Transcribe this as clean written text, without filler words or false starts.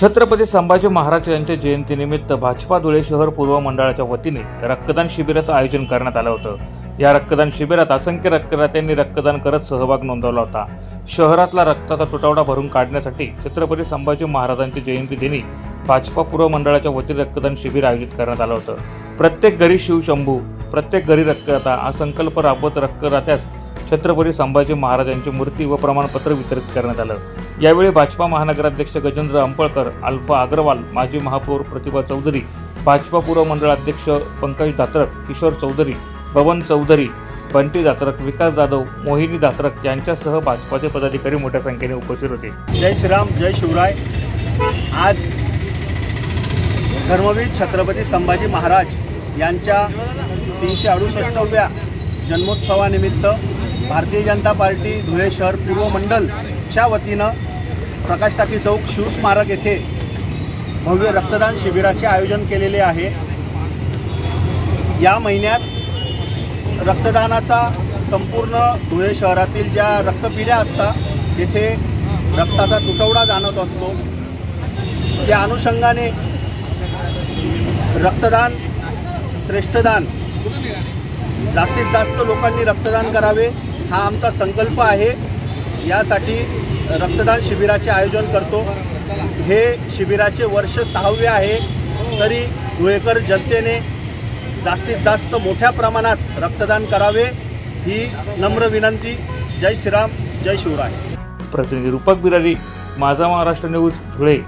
छत्रपती संभाजी महाराज यांच्या जयंतीनिमित्त भाजपा धुळे शहर पूर्व मंडळाच्या वतीने रक्तदान शिबिराचं आयोजन करण्यात आलं होतं। या रक्तदान शिबिरात असंख्य रक्तदात्यांनी रक्तदान करत सहभाग नोंदवला होता। शहरातला रक्ताचा तुटवडा भरून काढण्यासाठी छत्रपती संभाजी महाराजांची जयंती दिनी भाजपा पूर्व मंडळाच्या वतीने रक्तदान शिबिर आयोजित करण्यात आलं होतं। प्रत्येक घरी शिवशंभू, प्रत्येक घरी रक्तदाता हा संकल्प राबवत रक्तदात्यास छत्रपती संभाजी महाराजांची मूर्ती व प्रमाणपत्र वितरित करण्यात आलं। यावेळी भाजपा महानगराध्यक्ष गजेंद्र अंपळकर, अल्फा अग्रवाल, माजी महापौर प्रतिभा चौधरी, भाजपा पूर्व मंडळ अध्यक्ष पंकज दात्रक, किशोर चौधरी, बबन चौधरी, बंटी दात्रक, विकास जाधव, मोहिनी दात्रक यांच्यासह भाजपाचे पदाधिकारी मोठ्या संख्येने उपस्थित होते। जय श्रीराम, जय शिवराय। आज धर्मवीर छत्रपती संभाजी महाराज यांच्या 368व्या जन्मोत्सवानिमित्त भारतीय जनता पार्टी धुळे शहर पूर्व मंडलच्या वतीनं प्रकाश टाकी चौक शिवस्मारक येथे भव्य रक्तदान शिबिराचे आयोजन केलेले आहे। या महिन्यात रक्तदानाचा संपूर्ण धुळे शहरातील ज्या रक्तपेढ्या असतात तेथे रक्ताचा तुटवडा जाणवत असतो। त्या अनुषंगाने रक्तदान श्रेष्ठदान, जास्तीत जास्त लोकांनी रक्तदान करावे हा आमचा संकल्प आहे। यासाठी रक्तदान शिबिराचे आयोजन करतो। हे शिबिराचे वर्ष 6वे आहे, तरी धुळेकर जनतेने जास्तीत जास्त मोठ्या प्रमाणात रक्तदान करावे ही नम्र विनंती। जय श्रीराम, जय शिवराय। प्रतिनिधी रूपक बिरारी, माझा महाराष्ट्र न्यूज, धुळे।